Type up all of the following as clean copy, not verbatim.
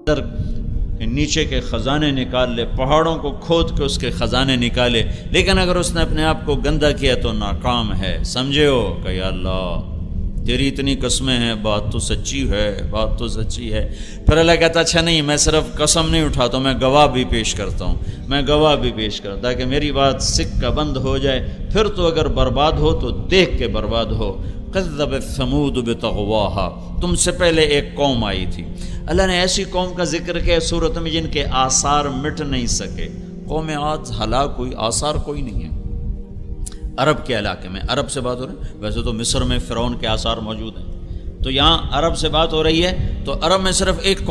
نیچے کے خزانے نکال لے، پہاڑوں کو کھود کے اس کے خزانے نکالے، لیکن اگر اس نے اپنے آپ کو گندا کیا تو ناکام ہے۔ سمجھے ہو کہ یا اللہ تیری اتنی قسمیں ہیں، بات تو سچی ہے، بات تو سچی ہے۔ پھر اللہ کہتا اچھا نہیں، میں صرف قسم نہیں اٹھاتا ہوں، میں گواہ بھی پیش کرتا ہوں، میں گواہ بھی پیش کرتا کہ میری بات سکہ بند ہو جائے، پھر تو اگر برباد ہو تو دیکھ کے برباد ہو۔ کذبت ثمود بطغواہا، تم سے پہلے ایک قوم آئی تھی۔ اللہ نے ایسی قوم کا ذکر کیا سورت میں جن کے آثار مٹ نہیں سکے۔ قوم عاد ہلاک ہوئی، آثار کوئی نہیں ہے۔ عرب کے علاقے میں، عرب سے بات ہو رہی ہے، ویسے تو مصر میں فرعون کے آثار موجود ہیں، تو یہاں عرب سے بات ہو رہی ہے، تو عرب میں صرف ایک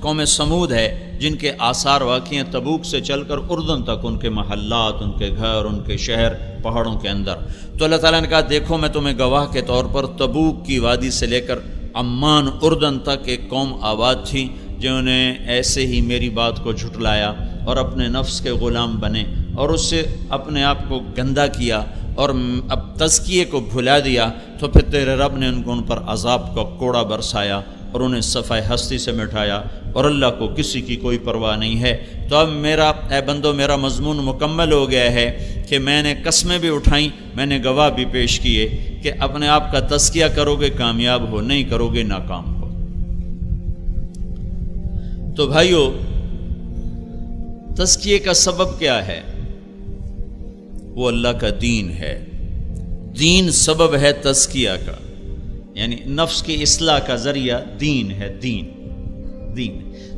قوم سمود ہے جن کے آثار واقع ہیں تبوک سے چل کر اردن تک، ان کے محلات، ان کے گھر، ان کے شہر پہاڑوں کے اندر۔ تو اللہ تعالیٰ نے کہا دیکھو میں تمہیں گواہ کے طور پر تبوک کی وادی سے لے کر عمان اردن تک ایک قوم آباد تھی جنہوں نے ایسے ہی میری بات کو جھٹلایا اور اپنے نفس کے غلام بنے اور اس سے اپنے آپ کو گندا کیا اور اب تزکیے کو بھلا دیا، تو پھر تیرے رب نے ان پر عذاب کا کوڑا برسایا اور انہیں صفحہ ہستی سے مٹایا، اور اللہ کو کسی کی کوئی پرواہ نہیں ہے۔ تو اب میرا اے بندو میرا مضمون مکمل ہو گیا ہے کہ میں نے قسمیں بھی اٹھائیں، میں نے گواہ بھی پیش کیے کہ اپنے آپ کا تزکیہ کرو گے کامیاب ہو، نہیں کرو گے ناکام ہو۔ تو بھائیو تزکیے کا سبب کیا ہے؟ وہ اللہ کا دین ہے۔ دین سبب ہے تزکیہ کا، یعنی نفس کی اصلاح کا ذریعہ دین ہے۔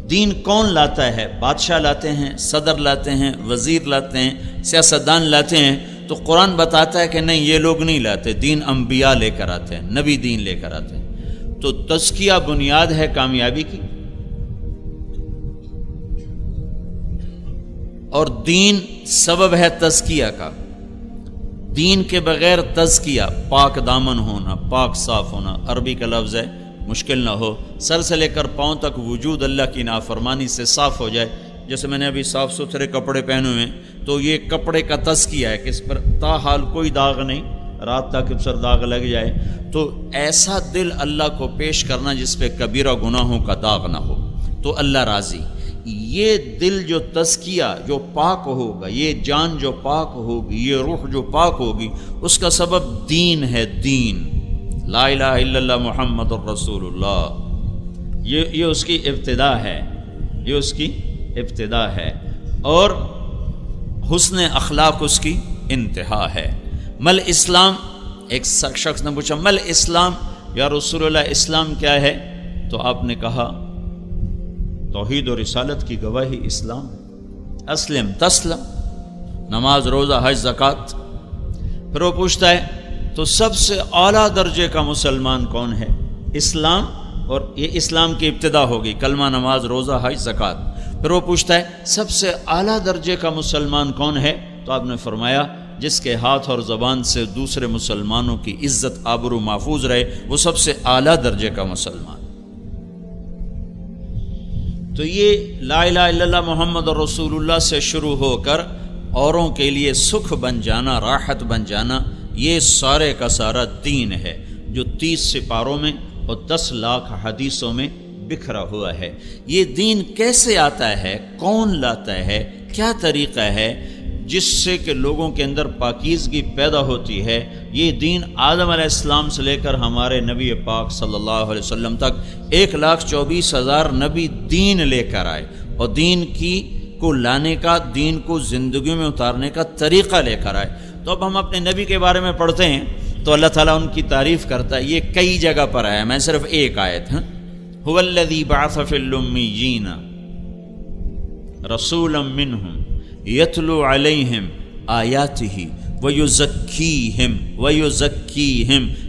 دین کون لاتا ہے؟ بادشاہ لاتے ہیں، صدر لاتے ہیں، وزیر لاتے ہیں، سیاستدان لاتے ہیں۔ تو قرآن بتاتا ہے کہ نہیں، یہ لوگ نہیں لاتے، دین انبیاء لے کر آتے ہیں، نبی دین لے کر آتے ہیں۔ تو تزکیہ بنیاد ہے کامیابی کی، اور دین سبب ہے تزکیہ کا۔ دین کے بغیر تزکیہ، پاک دامن ہونا، پاک صاف ہونا، عربی کا لفظ ہے، مشکل نہ ہو، سر سے لے کر پاؤں تک وجود اللہ کی نافرمانی سے صاف ہو جائے۔ جیسے میں نے ابھی صاف ستھرے کپڑے پہنے ہوئے ہیں، تو یہ کپڑے کا تزکیہ ہے کہ اس پر تاحال کوئی داغ نہیں، رات تک اس پر داغ لگ جائے۔ تو ایسا دل اللہ کو پیش کرنا جس پہ کبیرہ گناہوں کا داغ نہ ہو، تو اللہ راضی۔ یہ دل جو تزکیہ جو پاک ہوگا، یہ جان جو پاک ہوگی، یہ روح جو پاک ہوگی، اس کا سبب دین ہے۔ دین لا الہ الا اللہ محمد الرسول اللہ، یہ اس کی ابتدا ہے، یہ اس کی ابتدا ہے، اور حسن اخلاق اس کی انتہا ہے۔ مل اسلام، ایک شخص نے پوچھا مل اسلام یا رسول اللہ، اسلام کیا ہے؟ تو آپ نے کہا توحید و رسالت کی گواہی اسلام ہے۔ اسلم تسلم، نماز روزہ حج زکوٰۃ۔ پھر وہ پوچھتا ہے تو سب سے اعلیٰ درجے کا مسلمان کون ہے؟ اسلام، اور یہ اسلام کی ابتدا ہوگی، کلمہ نماز روزہ حج زکوٰۃ۔ پھر وہ پوچھتا ہے سب سے اعلیٰ درجے کا مسلمان کون ہے؟ تو آپ نے فرمایا جس کے ہاتھ اور زبان سے دوسرے مسلمانوں کی عزت آبرو محفوظ رہے، وہ سب سے اعلیٰ درجے کا مسلمان۔ تو یہ لا الہ الا اللہ محمد رسول اللہ سے شروع ہو کر اوروں کے لیے سکھ بن جانا، راحت بن جانا، یہ سارے کا سارا دین ہے جو 30 سپاروں میں اور 10 لاکھ حدیثوں میں بکھرا ہوا ہے۔ یہ دین کیسے آتا ہے؟ کون لاتا ہے؟ کیا طریقہ ہے جس سے کہ لوگوں کے اندر پاکیزگی پیدا ہوتی ہے؟ یہ دین آدم علیہ السلام سے لے کر ہمارے نبی پاک صلی اللہ علیہ وسلم تک 1,24,000 نبی دین لے کر آئے، اور دین کو لانے کا، دین کو زندگی میں اتارنے کا طریقہ لے کر آئے۔ تو اب ہم اپنے نبی کے بارے میں پڑھتے ہیں تو اللہ تعالیٰ ان کی تعریف کرتا ہے، یہ کئی جگہ پر آیا، میں صرف ایک آیت ہوں، هو الذی بعث فی الامیین رسولا منہم یتلو علیہم آیاتہ ویزکیہم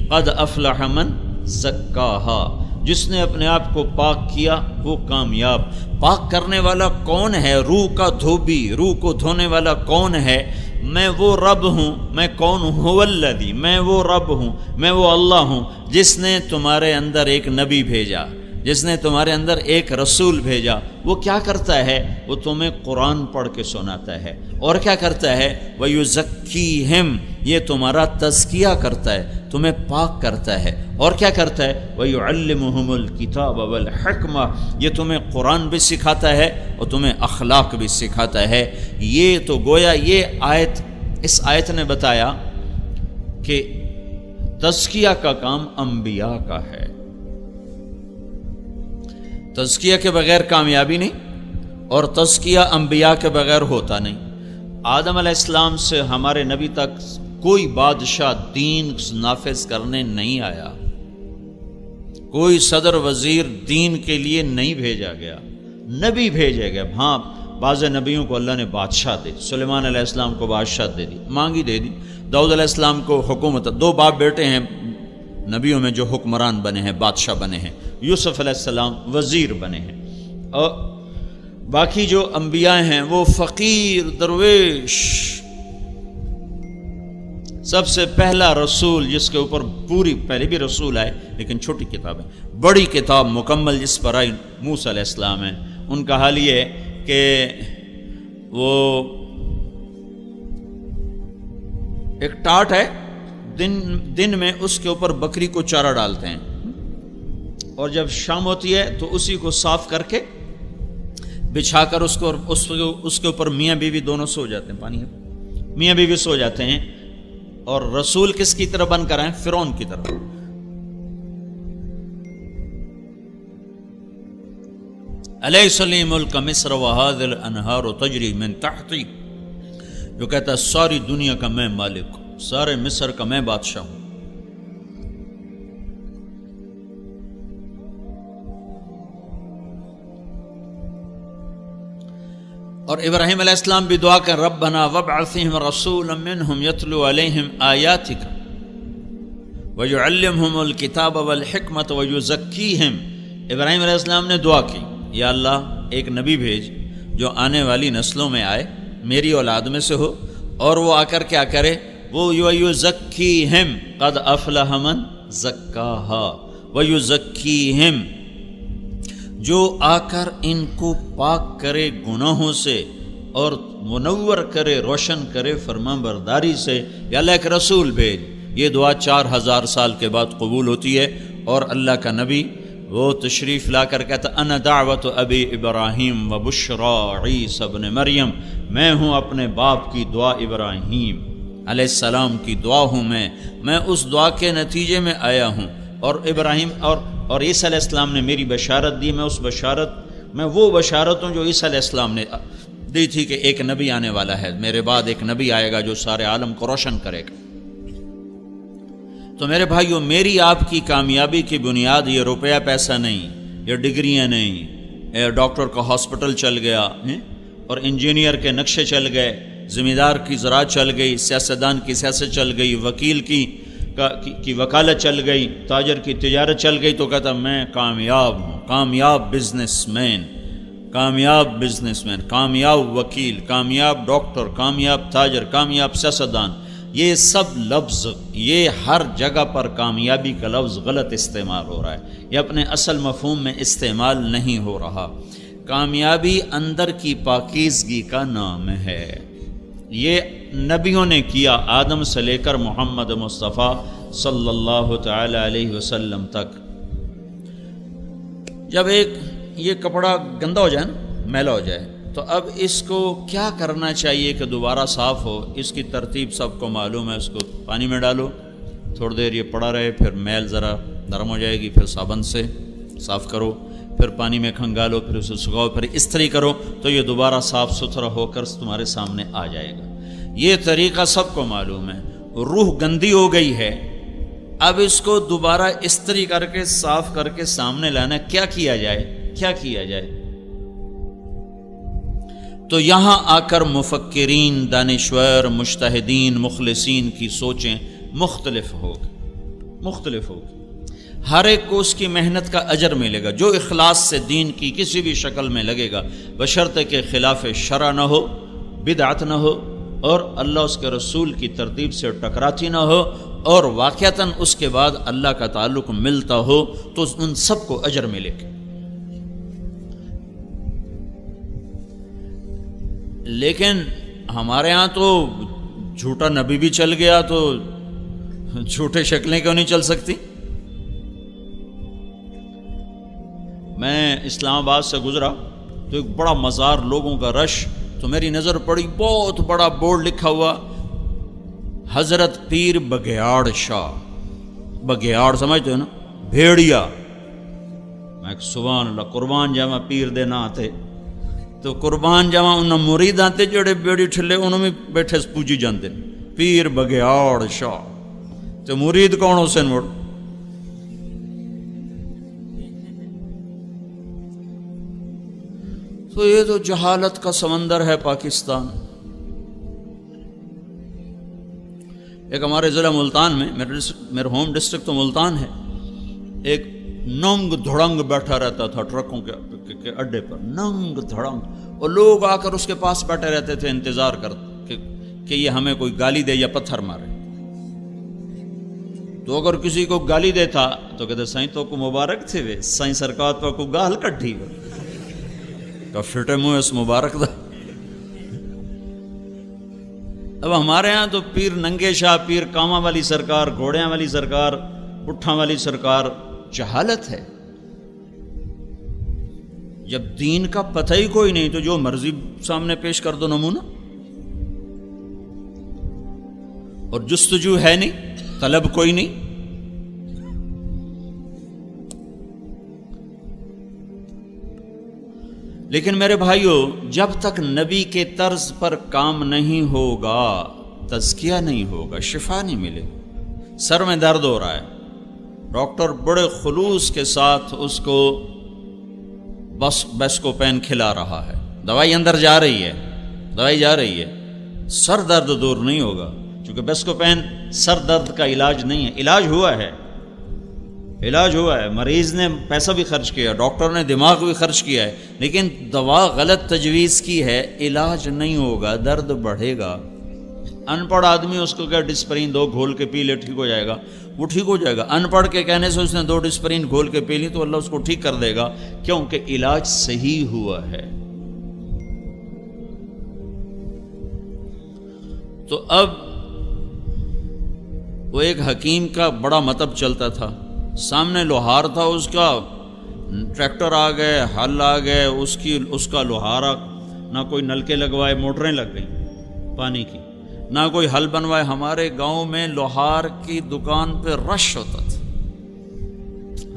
قد افلح من زکاہا۔ جس نے اپنے آپ کو پاک کیا وہ کامیاب۔ پاک کرنے والا کون ہے؟ روح کا دھوبی، روح کو دھونے والا کون ہے؟ میں وہ رب ہوں۔ میں کون ہوں؟ هو الذی، میں وہ رب ہوں، میں وہ اللہ ہوں جس نے تمہارے اندر ایک نبی بھیجا، جس نے تمہارے اندر ایک رسول بھیجا، وہ کیا کرتا ہے؟ وہ تمہیں قرآن پڑھ کے سناتا ہے، اور کیا کرتا ہے؟ وَيُزَكِّيهِمْ، یہ تمہارا تزکیہ کرتا ہے، تمہیں پاک کرتا ہے، اور کیا کرتا ہے؟ وَيُعَلِّمُهُمُ الْكِتَابَ وَالْحِكْمَةَ، یہ تمہیں قرآن بھی سکھاتا ہے اور تمہیں اخلاق بھی سکھاتا ہے۔ یہ تو گویا یہ آیت، اس آیت نے بتایا کہ تزکیہ کا کام انبیاء کا ہے، تزکیہ کے بغیر کامیابی نہیں، اور تزکیہ انبیاء کے بغیر ہوتا نہیں۔ آدم علیہ السلام سے ہمارے نبی تک کوئی بادشاہ دین نافذ کرنے نہیں آیا، کوئی صدر وزیر دین کے لیے نہیں بھیجا گیا، نبی بھیجے گئے۔ ہاں، بعض نبیوں کو اللہ نے بادشاہ دے، سلیمان علیہ السلام کو بادشاہ دے دی، مانگی دے دی۔ داؤد علیہ السلام کو حکومت، 2 باپ بیٹے ہیں نبیوں میں جو حکمران بنے ہیں، بادشاہ بنے ہیں۔ یوسف علیہ السلام وزیر بنے ہیں، اور باقی جو انبیاء ہیں وہ فقیر درویش۔ سب سے پہلا رسول جس کے اوپر پوری، پہلے بھی رسول آئے لیکن چھوٹی کتاب ہے، بڑی کتاب مکمل جس پر آئی موسیٰ علیہ السلام ہے۔ ان کا حال یہ ہے کہ وہ ایک ٹاٹ ہے، دن میں اس کے اوپر بکری کو چارہ ڈالتے ہیں، اور جب شام ہوتی ہے تو اسی کو صاف کر کے بچھا کر اس کے اوپر میاں بیوی دونوں سو جاتے ہیں، پانی ہے، میاں بیوی سو جاتے ہیں، اور رسول کس کی طرح بن کر آئے؟ فرعون کی طرح۔ الیس لی ملک مصر وہذہ الانہار تجری من تحتی، جو کہتا ہے ساری دنیا کا میں مالک ہوں، سارے مصر کا میں بادشاہ ہوں۔ اور ابراہیم علیہ السلام بھی دعا کر ربنا وابعثہم رسولا منہم یتلو علیہم آیاتک ویعلمہم الکتاب والحکمت ویزکیہم۔ ابراہیم علیہ السلام نے دعا کی، یا اللہ ایک نبی بھیج جو آنے والی نسلوں میں آئے، میری اولاد میں سے ہو، اور وہ آ کر کیا کرے؟ وہ ویزکیہم، قد افلح من زکاہا، ویزکیہم، جو آ کر ان کو پاک کرے گناہوں سے اور منور کرے، روشن کرے فرمان برداری سے۔ یا اللہ ایک رسول بھیج۔ یہ دعا 4000 سال کے بعد قبول ہوتی ہے، اور اللہ کا نبی وہ تشریف لا کر کہتا انا دعوت ابی ابراہیم و بشرا عیسی ابن مریم، میں ہوں اپنے باپ کی دعا ابراہیم علیہ السلام کی دعا ہوں، میں اس دعا کے نتیجے میں آیا ہوں، اور ابراہیم اور عیسیٰ علیہ السلام نے میری بشارت دی، میں اس بشارت، میں وہ بشارت ہوں جو عیسیٰ علیہ السلام نے دی تھی کہ ایک نبی آنے والا ہے، میرے بعد ایک نبی آئے گا جو سارے عالم کو روشن کرے گا۔ تو میرے بھائیو، میری آپ کی کامیابی کی بنیاد یہ روپیہ پیسہ نہیں، یہ ڈگریاں نہیں، ڈاکٹر کا ہاسپٹل چل گیا، اور انجینئر کے نقشے چل گئے، زمیندار کی زراعت چل گئی، سیاستدان کی سیاست چل گئی، وکیل کی وکالت چل گئی، تاجر کی تجارت چل گئی، تو کہتا میں کامیاب ہوں، کامیاب بزنس مین، کامیاب وکیل، کامیاب ڈاکٹر، کامیاب تاجر، کامیاب سیاستدان۔ یہ سب لفظ، یہ ہر جگہ پر کامیابی کا لفظ غلط استعمال ہو رہا ہے، یہ اپنے اصل مفہوم میں استعمال نہیں ہو رہا۔ کامیابی اندر کی پاکیزگی کا نام ہے۔ یہ نبیوں نے کیا، آدم سے لے کر محمد مصطفیٰ صلی اللہ تعالی علیہ وسلم تک۔ جب یہ کپڑا گندا ہو جائے نا، میلا ہو جائے، تو اب اس کو کیا کرنا چاہیے کہ دوبارہ صاف ہو؟ اس کی ترتیب سب کو معلوم ہے۔ اس کو پانی میں ڈالو، تھوڑی دیر یہ پڑا رہے، پھر میل ذرا نرم ہو جائے گی، پھر صابن سے صاف کرو، پھر پانی میں کھنگالو، پھر اسے سکھاؤ، پھر استری کرو، تو یہ دوبارہ صاف ستھرا ہو کر تمہارے سامنے آ جائے گا۔ یہ طریقہ سب کو معلوم ہے۔ روح گندی ہو گئی ہے، اب اس کو دوبارہ استری کر کے صاف کر کے سامنے لانا، کیا کیا جائے؟ تو یہاں آ کر مفکرین، دانشور، مجتہدین، مخلصین کی سوچیں مختلف ہوگی۔ ہر ایک کو اس کی محنت کا اجر ملے گا، جو اخلاص سے دین کی کسی بھی شکل میں لگے گا، بشرطے کہ خلاف شرع نہ ہو، بدعت نہ ہو، اور اللہ اس کے رسول کی ترتیب سے ٹکراتی نہ ہو، اور واقعتاً اس کے بعد اللہ کا تعلق ملتا ہو تو ان سب کو اجر ملے گا۔ لیکن ہمارے ہاں تو جھوٹا نبی بھی چل گیا تو جھوٹے شکلیں کیوں نہیں چل سکتی؟ میں اسلام آباد سے گزرا تو ایک بڑا مزار، لوگوں کا رش، تو میری نظر پڑی بہت بڑا بورڈ لکھا ہوا حضرت پیر بگیاڑ شاہ۔ بگیاڑ سمجھتے ہو نا، بھیڑیا۔ میں سبحان اللہ، قربان جاواں پیر دے نا آتے تو قربان جاواں انہاں مرید آتے جڑے بیڑی ٹھلے انہوں میں بیٹھے پوجی جاندے پیر بگیاڑ شاہ، تو مرید کون ہو سن مڑ؟ تو یہ تو جہالت کا سمندر ہے پاکستان۔ ایک ہمارے ضلع ملتان میں، میرا ہوم ڈسٹرکٹ تو ملتان ہے، ایک ننگ دھڑنگ بیٹھا رہتا تھا ٹرکوں کے اڈے پر، ننگ دھڑنگ، اور لوگ آ کر اس کے پاس بیٹھے رہتے تھے انتظار کر کہ یہ ہمیں کوئی گالی دے یا پتھر مارے۔ تو اگر کسی کو گالی دیتا تو کہتے سائیں تو کو مبارک تھے وے، سائیں سرکار پر کو گال کٹھی ہو کا فٹے منہ اس مبارک دا۔ اب ہمارے ہاں تو پیر ننگے شاہ، پیر کاماں والی سرکار، گھوڑیاں والی سرکار، پٹھاں والی سرکار، جہالت ہے۔ جب دین کا پتہ ہی کوئی نہیں تو جو مرضی سامنے پیش کر دو نمونہ، اور جستجو ہے نہیں، طلب کوئی نہیں۔ لیکن میرے بھائیوں، جب تک نبی کے طرز پر کام نہیں ہوگا، تزکیہ نہیں ہوگا، شفا نہیں ملے۔ سر میں درد ہو رہا ہے، ڈاکٹر بڑے خلوص کے ساتھ اس کو بیسکوپین کھلا رہا ہے، دوائی اندر جا رہی ہے، دوائی جا رہی ہے، سر درد دور نہیں ہوگا، چونکہ بیسکوپین سر درد کا علاج نہیں ہے۔ علاج ہوا ہے، علاج ہوا ہے، مریض نے پیسہ بھی خرچ کیا، ڈاکٹر نے دماغ بھی خرچ کیا ہے، لیکن دوا غلط تجویز کی ہے، علاج نہیں ہوگا، درد بڑھے گا۔ ان پڑھ آدمی اس کو کیا ڈسپرین 2 گھول کے پی لے ٹھیک ہو جائے گا، وہ ٹھیک ہو جائے گا۔ ان پڑھ کے کہنے سے اس نے 2 ڈسپرین گھول کے پی لی تو اللہ اس کو ٹھیک کر دے گا، کیونکہ علاج صحیح ہوا ہے۔ تو اب وہ ایک حکیم کا بڑا مطلب چلتا تھا، سامنے لوہار تھا اس کا، ٹریکٹر آ گئے، ہل آ گئے، اس کا لوہارا، نہ کوئی نلکے لگوائے، موٹریں لگ گئیں پانی کی، نہ کوئی حل بنوائے۔ ہمارے گاؤں میں لوہار کی دکان پہ رش ہوتا تھا،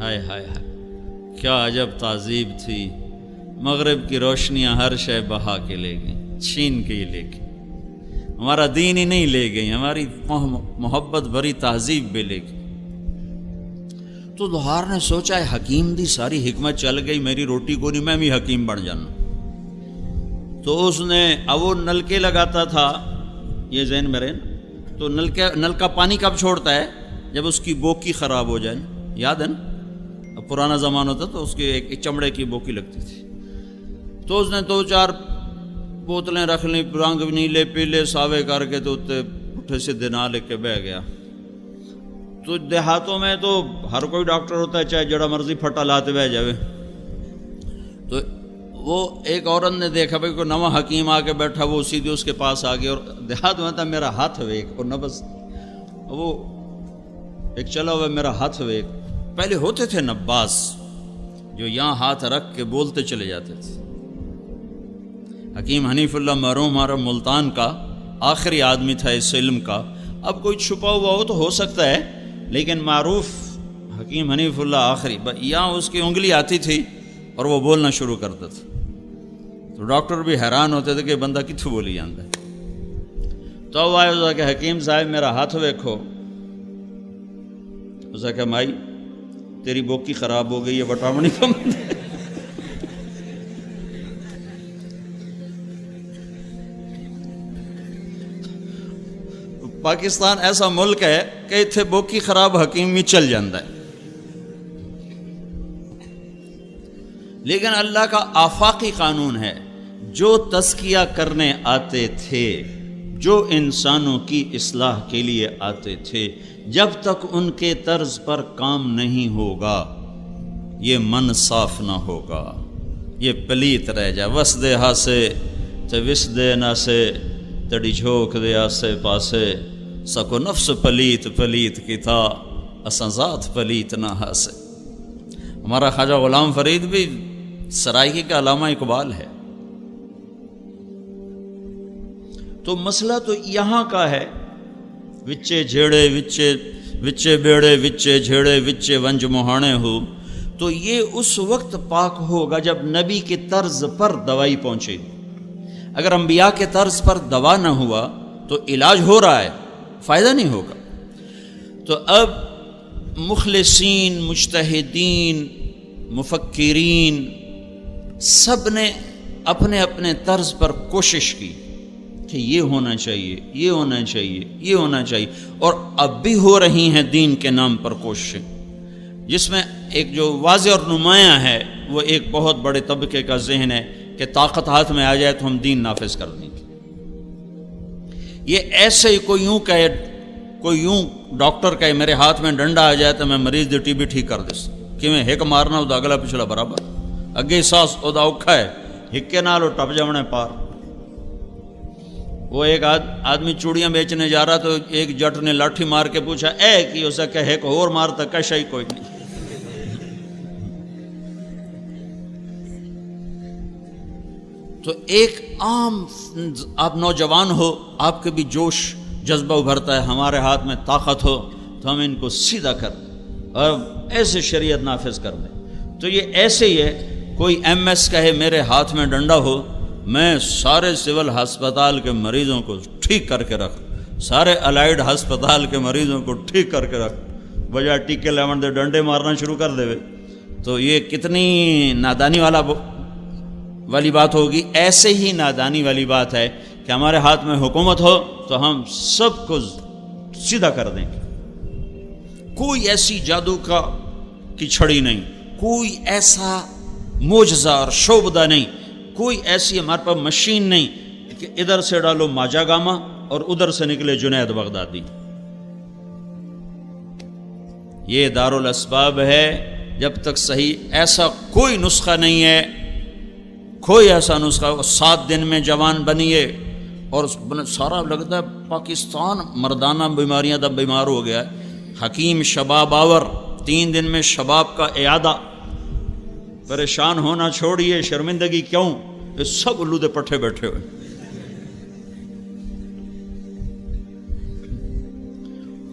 ہائے ہائے ہائے، کیا عجب تہذیب تھی۔ مغرب کی روشنیاں ہر شے بہا کے لے گئیں، چھین کے ہی لے گئیں، ہمارا دین ہی نہیں لے گئی، ہماری محبت بھری تہذیب بھی لے گئی۔ تو لوہار نے سوچا ہے حکیم دی ساری حکمت چل گئی، میری روٹی کو نہیں، میں بھی حکیم بن جانا۔ تو اس نے اب وہ نلکے لگاتا تھا، یہ ذہن میں رہے نا، تو نلکا پانی کب چھوڑتا ہے؟ جب اس کی بوکی خراب ہو جائے، یاد ہے نا؟ اب پرانا زمانہ ہوتا تو اس کے ایک چمڑے کی بوکی لگتی تھی، تو اس نے 2-4 بوتلیں رکھ لیں، رنگ نیلے پیلے ساوے کر کے، تو اتنے پٹھے سے دنا لے کے بہ گیا۔ تو دیہاتوں میں تو ہر کوئی ڈاکٹر ہوتا ہے، چاہے جڑا مرضی پھٹا لاتے بہ جاوے۔ تو وہ ایک عورت نے دیکھا بھائی کوئی نواں حکیم آ کے بیٹھا، وہ سیدھے اس کے پاس آ گیا، اور دیہات میں تھا میرا ہاتھ ویک، اور نہ بس وہ ایک چلا ہوا میرا ہاتھ ویک۔ پہلے ہوتے تھے نباس جو یہاں ہاتھ رکھ کے بولتے چلے جاتے تھے۔ حکیم حنیف اللہ مرحوم ہمارا ملتان کا آخری آدمی تھا اس علم کا۔ اب کوئی چھپا ہوا ہو تو ہو سکتا ہے، لیکن معروف حکیم حنیف اللہ آخری، یہاں اس کی انگلی آتی تھی اور وہ بولنا شروع کرتا تھا، تو ڈاکٹر بھی حیران ہوتے تھے کہ بندہ کتوں بولی جاتا ہے۔ تو اب آئے کہ حکیم صاحب میرا ہاتھ ویکھو، اس نے کہا مائی تیری بوکی خراب ہو گئی ہے، وٹامنی کم۔ پاکستان ایسا ملک ہے کہ اتنے بوکی خراب حکیم بھی چل جاتا ہے، لیکن اللہ کا آفاقی قانون ہے، جو تزکیہ کرنے آتے تھے جو انسانوں کی اصلاح کے لیے آتے تھے، جب تک ان کے طرز پر کام نہیں ہوگا یہ من صاف نہ ہوگا، یہ پلیت رہ جا۔ وس دے ہاسے تے وس دے ناسے تڑی جھوک دے آسے پاسے، سکو نفس پلیت پلیت کی تھا اساں ذات پلیت نہ ہاسے۔ ہمارا خواجہ غلام فرید بھی سرائکی کا علامہ اقبال ہے۔ تو مسئلہ تو یہاں کا ہے، وچے جھیڑے وچے بیڑے وچے جھیڑے وچے ونج مہانے ہو، تو یہ اس وقت پاک ہوگا جب نبی کے طرز پر دوائی پہنچے گی۔ اگر انبیاء کے طرز پر دوا نہ ہوا تو علاج ہو رہا ہے، فائدہ نہیں ہوگا۔ تو اب مخلصین، مجتہدین، مفکرین سب نے اپنے اپنے طرز پر کوشش کی کہ یہ ہونا چاہیے، یہ ہونا چاہیے، یہ ہونا چاہیے، اور اب بھی ہو رہی ہیں دین کے نام پر کوششیں، جس میں ایک جو واضح اور نمایاں ہے وہ ایک بہت بڑے طبقے کا ذہن ہے کہ طاقت ہاتھ میں آ جائے تو ہم دین نافذ کر دیں گے۔ یہ ایسے ہی کوئی یوں ڈاکٹر کہے میرے ہاتھ میں ڈنڈا آ جائے تو میں مریض دی ٹی بی ٹھیک کر دس کہ میں ہک مارنا وہ اگلا پچھلا برابر، اگے ساس وہ اوکھا ہے ہکے نال وہ ٹپ جاونے پار۔ وہ ایک آدمی چوڑیاں بیچنے جا رہا تو ایک جٹ نے لاٹھی مار کے پوچھا اے کی اسے کہ ایک اور مارتا کشا ہی کوئی نہیں۔ تو ایک عام آپ نوجوان ہو، آپ کے بھی جوش جذبہ ابھرتا ہے، ہمارے ہاتھ میں طاقت ہو تو ہم ان کو سیدھا کر دیں اور ایسے شریعت نافذ کر دیں۔ تو یہ ایسے ہی ہے، کوئی ایم ایس کہے میرے ہاتھ میں ڈنڈا ہو، میں سارے سول ہسپتال کے مریضوں کو ٹھیک کر کے رکھ، سارے الائیڈ ہسپتال کے مریضوں کو ٹھیک کر کے رکھ، بجائے ٹیکے لیون دے ڈنڈے مارنا شروع کر دے۔ تو یہ کتنی نادانی والی بات ہوگی۔ ایسے ہی نادانی والی بات ہے کہ ہمارے ہاتھ میں حکومت ہو تو ہم سب کو سیدھا کر دیں گے، کوئی ایسی جادو کی چھڑی نہیں، کوئی ایسا معجزہ اور شعبدہ نہیں، کوئی ایسی ہمارے پاس مشین نہیں کہ ادھر سے ڈالو ماجا گاما اور ادھر سے نکلے جنید بغدادی۔ یہ دارالاسباب ہے، جب تک صحیح ایسا کوئی نسخہ نہیں ہے، کوئی ایسا نسخہ 7 دن میں جوان بنیے اور سارا لگتا ہے پاکستان مردانہ بیماریاں دا بیمار ہو گیا ہے۔ حکیم شباب آور 3 دن میں شباب کا اعادہ، پریشان ہونا چھوڑیے، شرمندگی کیوں، یہ سب الو دے پٹھے بیٹھے ہوئے۔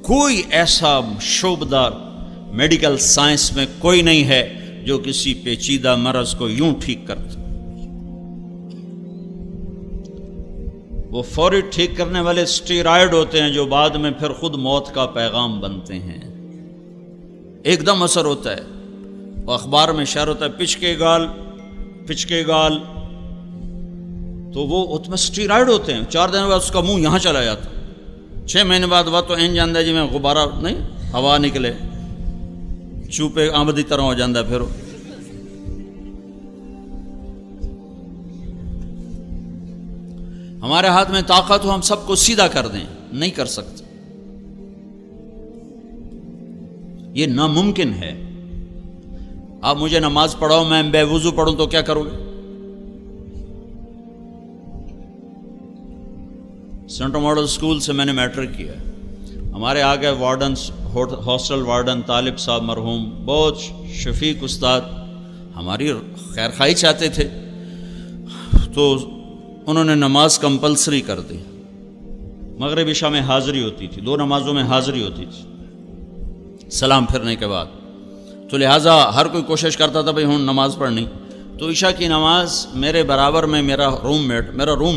کوئی ایسا شعبہ میڈیکل سائنس میں کوئی نہیں ہے جو کسی پیچیدہ مرض کو یوں ٹھیک کرتا۔ وہ فوری ٹھیک کرنے والے اسٹیرائڈ ہوتے ہیں جو بعد میں پھر خود موت کا پیغام بنتے ہیں، ایک دم اثر ہوتا ہے۔ اخبار میں شعر ہوتا ہے پچکے گال، تو وہ اس میں اسٹیرائڈ ہوتے ہیں، 4 دن بعد اس کا منہ یہاں چلا جاتا، 6 مہینے بعد وہ تو این جاندہ جی میں غبارہ نہیں ہوا نکلے، چوپے آمدی طرح ہو جاندہ۔ پھر ہمارے ہاتھ میں طاقت ہو ہم سب کو سیدھا کر دیں، نہیں کر سکتے، یہ ناممکن ہے۔ آپ مجھے نماز پڑھاؤ، میں بے وضو پڑھوں تو کیا کرو گے؟ سینٹر ماڈل اسکول سے میں نے میٹرک کیا، ہمارے آگے وارڈن، ہاسٹل وارڈن طالب صاحب مرحوم، بہت شفیق استاد، ہماری خیر خواہی چاہتے تھے، تو انہوں نے نماز کمپلسری کر دی، مغرب عشاء میں حاضری ہوتی تھی، 2 نمازوں میں حاضری ہوتی تھی سلام پھرنے کے بعد، تو لہٰذا ہر کوئی کوشش کرتا تھا بھئی ہوں نماز پڑھنی۔ تو عشاء کی نماز میرے برابر میں میرا روم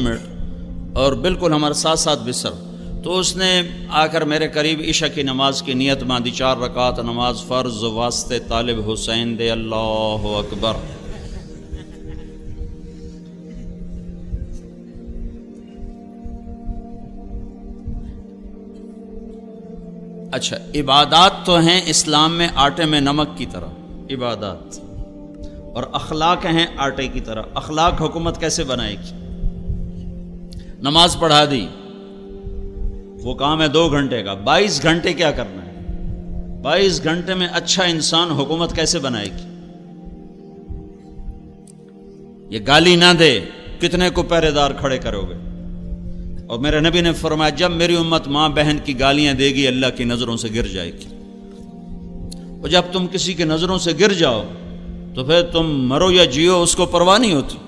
میٹ اور بالکل ہمارے ساتھ بستر، تو اس نے آ کر میرے قریب عشاء کی نماز کی نیت باندھی، 4 رکعت نماز فرض واسطے طالب حسین دے، اللہ اکبر۔ اچھا، عبادات تو ہیں اسلام میں آٹے میں نمک کی طرح عبادات، اور اخلاق ہیں آٹے کی طرح۔ اخلاق حکومت کیسے بنائے گی؟ نماز پڑھا دی، وہ کام ہے 2 گھنٹے کا، 22 گھنٹے کیا کرنا ہے؟ 22 گھنٹے میں اچھا انسان حکومت کیسے بنائے گی؟ یہ گالی نہ دے، کتنے کو پہرے دار کھڑے کرو گے؟ اور میرے نبی نے فرمایا جب میری امت ماں بہن کی گالیاں دے گی اللہ کی نظروں سے گر جائے گی، اور جب تم کسی کی نظروں سے گر جاؤ تو پھر تم مرو یا جیو اس کو پرواہ نہیں ہوتی۔